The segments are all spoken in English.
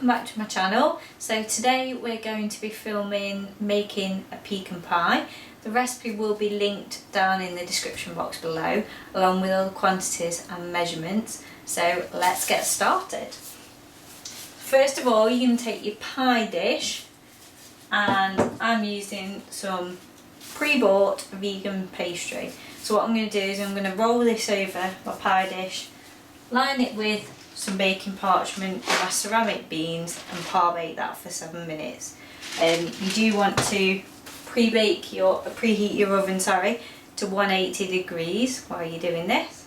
welcome back to my channel. So today we're going to be making a pecan pie. The recipe will be linked down in the description box below, along with all the quantities and measurements. So let's get started. First of all, you're going to take your pie dish, and I'm using some pre-bought vegan pastry. So what I'm going to do is I'm going to roll this over my pie dish, line it with some baking parchment and my ceramic beans, and par-bake that for 7 minutes. You do want to preheat your oven to 180 degrees while you're doing this.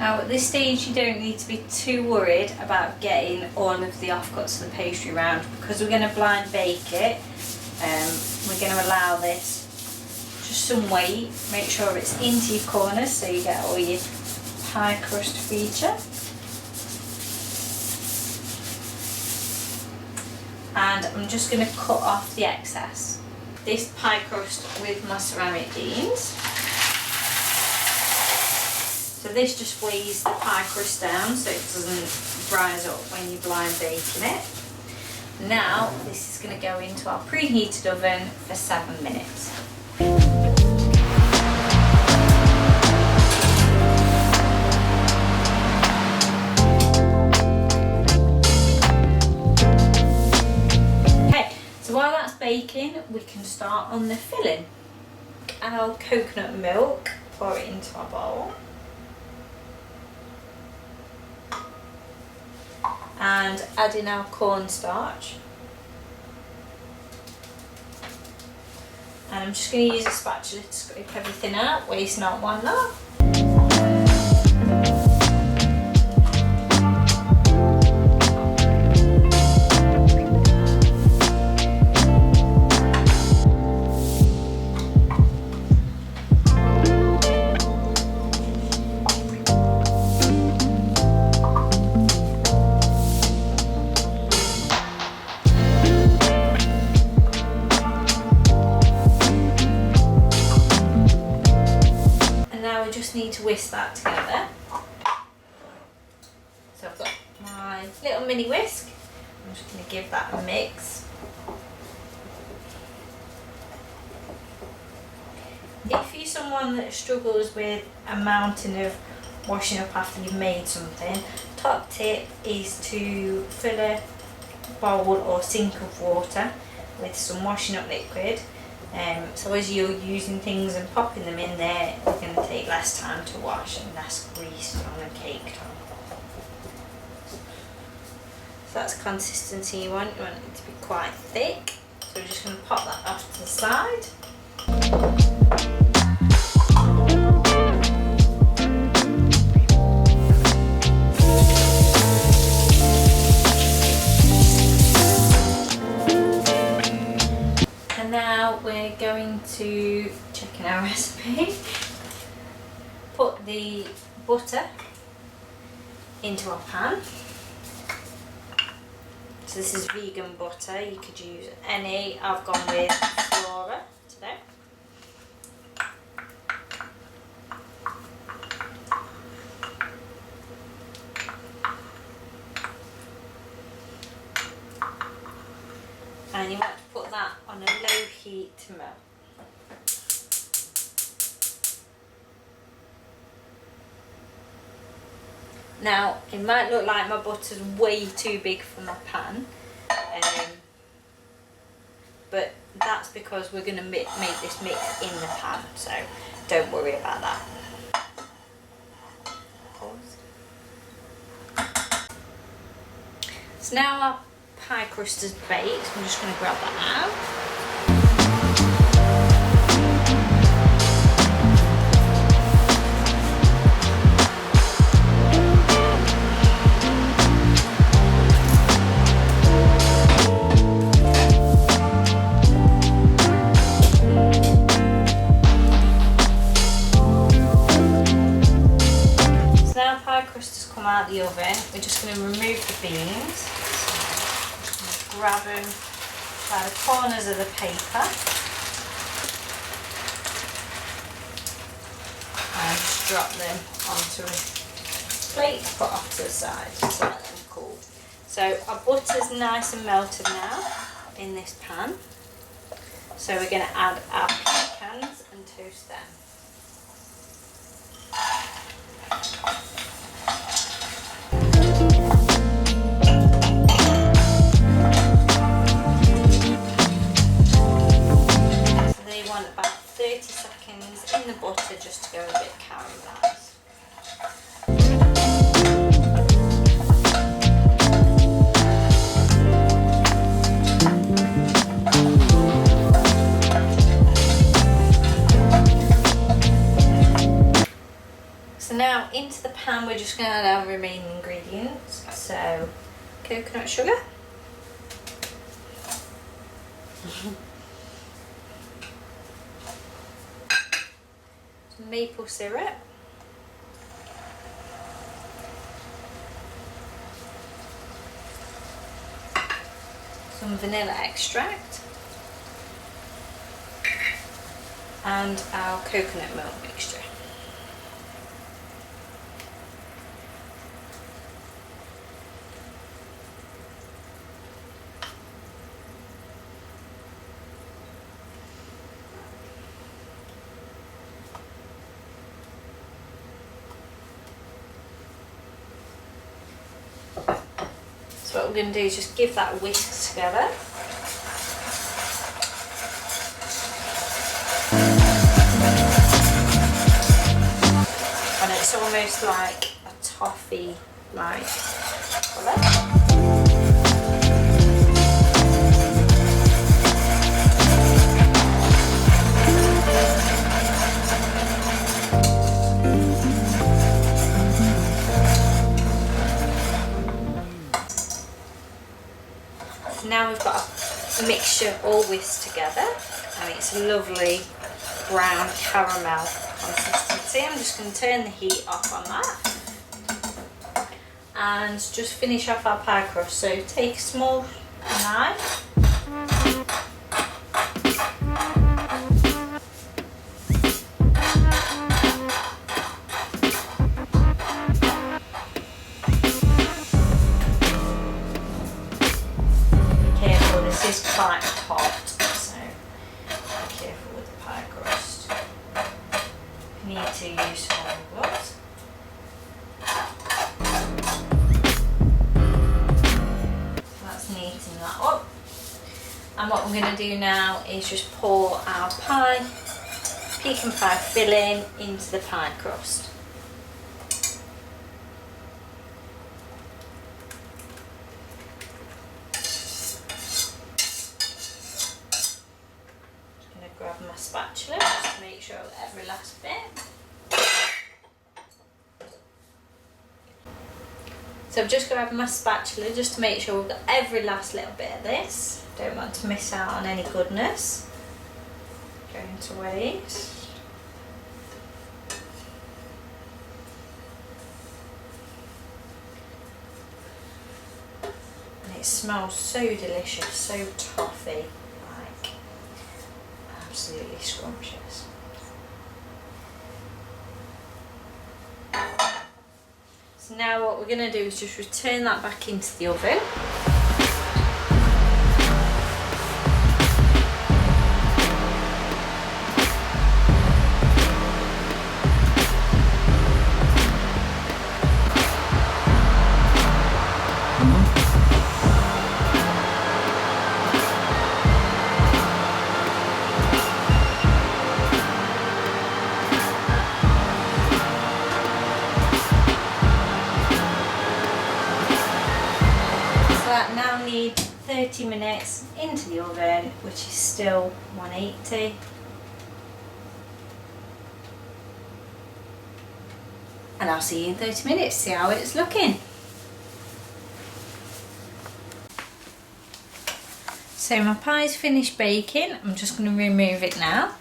At this stage you don't need to be too worried about getting all of the offcuts of the pastry round, because we're going to blind bake it. We're going to allow this just some weight, make sure it's into your corners so you get all your pie crust feature. And I'm just going to cut off the excess. This pie crust with my ceramic beans. So this just weighs the pie crust down so it doesn't rise up when you're blind baking it. Now this is going to go into our preheated oven for 7 minutes. Okay, so while that's baking we can start on the filling. Our coconut milk, pour it into our bowl. And add in our cornstarch. And I'm just going to use a spatula to scrape everything out, waste not, one not. Need to whisk that together. So I've got my little mini whisk. I'm just going to give that a mix. If you're someone that struggles with a mountain of washing up after you've made something, top tip is to fill a bowl or sink of water with some washing up liquid. So as you're using things and popping them in there, they're going to take less time to wash and less grease on a cake top. So that's the consistency you want. You want it to be quite thick. So we're just going to pop that off to the side. Now we're going to check in our recipe. Put the butter into our pan. So this is vegan butter, you could use any. I've gone with Flora today. And you want to put that on a low heat to melt. Now, it might look like my butter's way too big for my pan, but that's because we're going to make this mix in the pan, so don't worry about that. Pause. So now our pie crust is baked, I'm just going to grab that out. Out the oven, we're just going to remove the beans. So I'm just going to grab them by the corners of the paper and just drop them onto a plate to put off to the side to let them cool. So our butter's nice and melted now in this pan, so we're going to add our pecans and toast them. About 30 seconds in the butter just to go a bit caramelised. So now into the pan we're just going to add our remaining ingredients. So coconut sugar. Maple syrup, some vanilla extract, and our coconut milk mixture. So what we're going to do is just give that a whisk together. And it's almost like a toffee-like colour. Now we've got a mixture all whisked together and it's a lovely brown caramel consistency. I'm just going to turn the heat off on that and just finish off our pie crust. So take a small knife . This is quite hot, so be careful with the pie crust. You need to use some gloves. That's neaten that up. And what we're going to do now is just pour our pecan pie filling into the pie crust. Grab my spatula just to make sure that every last bit. So I've just grabbed my spatula just to make sure we've got every last little bit of this. Don't want to miss out on any goodness. Going to waste. And it smells so delicious, so toffee. Absolutely scrumptious. So now what we're going to do is just return that back into the oven. 30 minutes into the oven, which is still 180. And I'll see you in 30 minutes, see how it's looking. So my pie's finished baking, I'm just going to remove it now.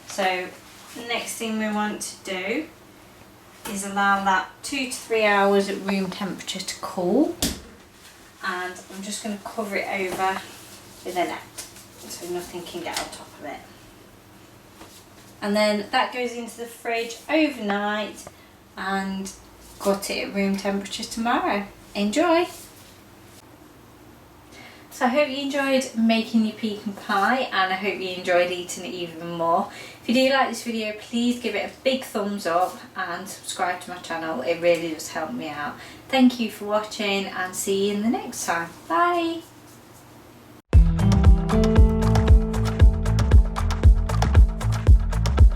So next thing we want to do is allow that 2 to 3 hours at room temperature to cool, and I'm just going to cover it over with a net so nothing can get on top of it. And then that goes into the fridge overnight and cut it at room temperature tomorrow. Enjoy! So I hope you enjoyed making your pecan pie, and I hope you enjoyed eating it even more. If you do like this video, please give it a big thumbs up and subscribe to my channel. It really does help me out. Thank you for watching, and see you in the next time. Bye!